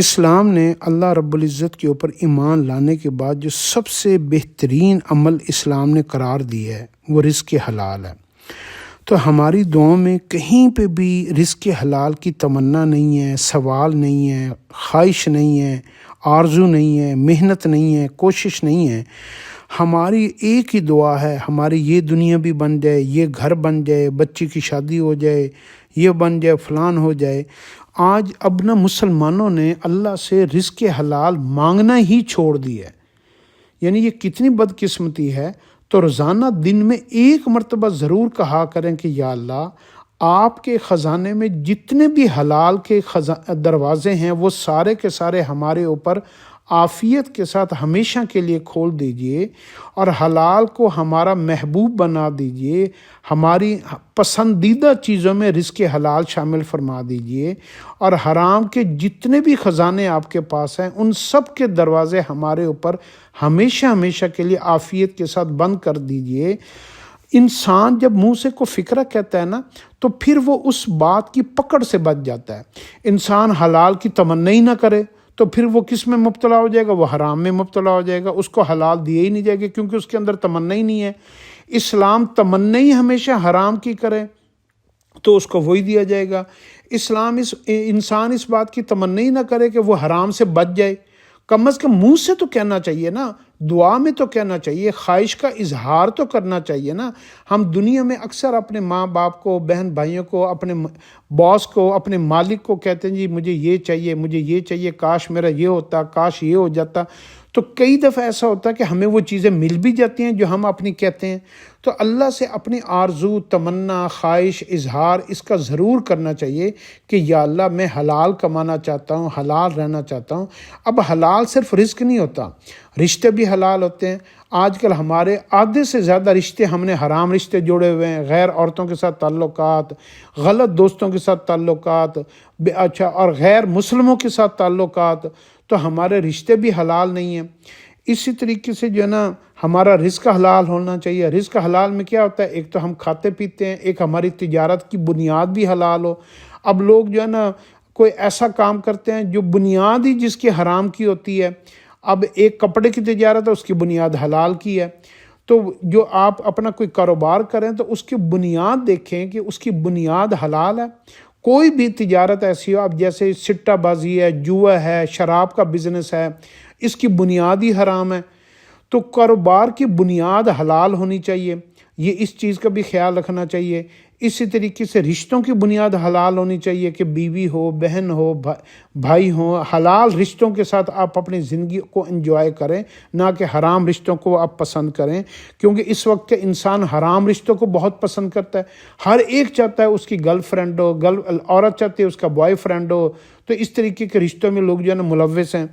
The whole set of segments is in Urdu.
اسلام نے اللہ رب العزت کے اوپر ایمان لانے کے بعد جو سب سے بہترین عمل اسلام نے قرار دیا ہے وہ رزق حلال ہے۔ تو ہماری دعاؤں میں کہیں پہ بھی رزق حلال کی تمنا نہیں ہے، سوال نہیں ہے، خواہش نہیں ہے، آرزو نہیں ہے، محنت نہیں ہے، کوشش نہیں ہے۔ ہماری ایک ہی دعا ہے، ہماری یہ دنیا بھی بن جائے، یہ گھر بن جائے، بچی کی شادی ہو جائے، یہ بن جائے، فلان ہو جائے۔ آج اب نہ مسلمانوں نے اللہ سے رزق حلال مانگنا ہی چھوڑ دیا ہے، یعنی یہ کتنی بدقسمتی ہے۔ تو روزانہ دن میں ایک مرتبہ ضرور کہا کریں کہ یا اللہ آپ کے خزانے میں جتنے بھی حلال کے دروازے ہیں وہ سارے کے سارے ہمارے اوپر عافیت کے ساتھ ہمیشہ کے لیے کھول دیجئے، اور حلال کو ہمارا محبوب بنا دیجئے، ہماری پسندیدہ چیزوں میں رزق حلال شامل فرما دیجئے، اور حرام کے جتنے بھی خزانے آپ کے پاس ہیں ان سب کے دروازے ہمارے اوپر ہمیشہ ہمیشہ کے لیے عافیت کے ساتھ بند کر دیجئے۔ انسان جب منہ سے کو فکرہ کہتا ہے نا تو پھر وہ اس بات کی پکڑ سے بچ جاتا ہے۔ انسان حلال کی تمنا ہی نہ کرے تو پھر وہ کس میں مبتلا ہو جائے گا؟ وہ حرام میں مبتلا ہو جائے گا، اس کو حلال دیے ہی نہیں جائے گا کیونکہ اس کے اندر تمنا ہی نہیں ہے۔ اسلام تمنا ہی ہمیشہ حرام کی کرے تو اس کو وہی دیا جائے گا۔ انسان اس بات کی تمنا ہی نہ کرے کہ وہ حرام سے بچ جائے، کم از کم منہ سے تو کہنا چاہیے نا، دعا میں تو کہنا چاہیے، خواہش کا اظہار تو کرنا چاہیے نا۔ ہم دنیا میں اکثر اپنے ماں باپ کو، بہن بھائیوں کو، اپنے باس کو، اپنے مالک کو کہتے ہیں جی مجھے یہ چاہیے، مجھے یہ چاہیے، کاش میرا یہ ہوتا، کاش یہ ہو جاتا۔ تو کئی دفعہ ایسا ہوتا ہے کہ ہمیں وہ چیزیں مل بھی جاتی ہیں جو ہم اپنی کہتے ہیں۔ تو اللہ سے اپنی آرزو، تمنا، خواہش، اظہار اس کا ضرور کرنا چاہیے کہ یا اللہ میں حلال کمانا چاہتا ہوں، حلال رہنا چاہتا ہوں۔ اب حلال صرف رزق نہیں ہوتا، رشتے بھی حلال ہوتے ہیں۔ آج کل ہمارے آدھے سے زیادہ رشتے ہم نے حرام رشتے جوڑے ہوئے ہیں، غیر عورتوں کے ساتھ تعلقات، غلط دوستوں کے ساتھ تعلقات، اور غیر مسلموں کے ساتھ تعلقات، تو ہمارے رشتے بھی حلال نہیں ہیں۔ اسی طریقے سے جو ہے نا ہمارا رزق حلال ہونا چاہیے۔ رزق حلال میں کیا ہوتا ہے؟ ایک تو ہم کھاتے پیتے ہیں، ایک ہماری تجارت کی بنیاد بھی حلال ہو۔ اب لوگ جو ہے نا کوئی ایسا کام کرتے ہیں جو بنیاد ہی جس کی حرام کی ہوتی ہے۔ اب ایک کپڑے کی تجارت ہے، اس کی بنیاد حلال کی ہے۔ تو جو آپ اپنا کوئی کاروبار کریں تو اس کی بنیاد دیکھیں کہ اس کی بنیاد حلال ہے۔ کوئی بھی تجارت ایسی ہو، اب جیسے سٹہ بازی ہے، جوا ہے، شراب کا بزنس ہے، اس کی بنیاد ہی حرام ہے۔ تو کاروبار کی بنیاد حلال ہونی چاہیے، یہ اس چیز کا بھی خیال رکھنا چاہیے۔ اسی طریقے سے رشتوں کی بنیاد حلال ہونی چاہیے کہ بیوی ہو، بہن ہو، بھائی ہو، حلال رشتوں کے ساتھ آپ اپنی زندگی کو انجوائے کریں، نہ کہ حرام رشتوں کو آپ پسند کریں، کیونکہ اس وقت کے انسان حرام رشتوں کو بہت پسند کرتا ہے۔ ہر ایک چاہتا ہے اس کی گرل فرینڈ ہو، عورت چاہتی ہے اس کا بوائے فرینڈ ہو، تو اس طریقے کے رشتوں میں لوگ جو ہے نا ملوث ہیں۔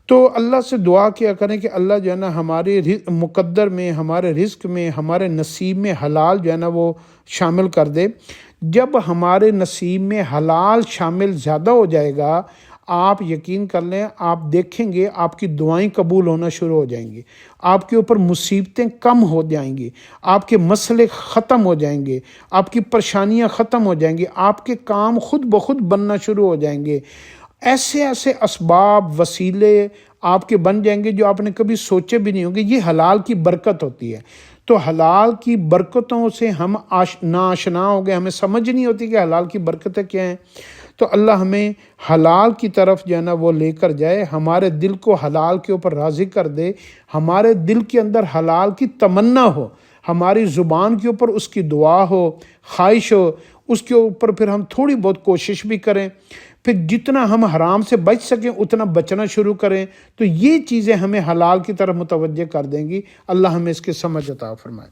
تو اللہ سے دعا کیا کریں کہ اللہ جو ہے نا ہمارے مقدر میں، ہمارے رزق میں، ہمارے نصیب میں حلال جو ہے نا وہ شامل کر دے۔ جب ہمارے نصیب میں حلال شامل زیادہ ہو جائے گا، آپ یقین کر لیں، آپ دیکھیں گے آپ کی دعائیں قبول ہونا شروع ہو جائیں گی، آپ کے اوپر مصیبتیں کم ہو جائیں گی، آپ کے مسئلے ختم ہو جائیں گے، آپ کی پریشانیاں ختم ہو جائیں گی، آپ کے کام خود بخود بننا شروع ہو جائیں گے۔ ایسے ایسے اسباب، وسیلے آپ کے بن جائیں گے جو آپ نے کبھی سوچے بھی نہیں ہوں گے۔ یہ حلال کی برکت ہوتی ہے۔ تو حلال کی برکتوں سے ہم ناآشنا ہو گئے، ہمیں سمجھ نہیں ہوتی کہ حلال کی برکتیں کیا ہیں۔ تو اللہ ہمیں حلال کی طرف جو ہے نا وہ لے کر جائے، ہمارے دل کو حلال کے اوپر راضی کر دے، ہمارے دل کے اندر حلال کی تمنا ہو، ہماری زبان کے اوپر اس کی دعا ہو، خواہش ہو، اس کے اوپر پھر ہم تھوڑی بہت کوشش بھی کریں، پھر جتنا ہم حرام سے بچ سکیں اتنا بچنا شروع کریں، تو یہ چیزیں ہمیں حلال کی طرف متوجہ کر دیں گی۔ اللہ ہمیں اس کی سمجھ عطا فرمائے۔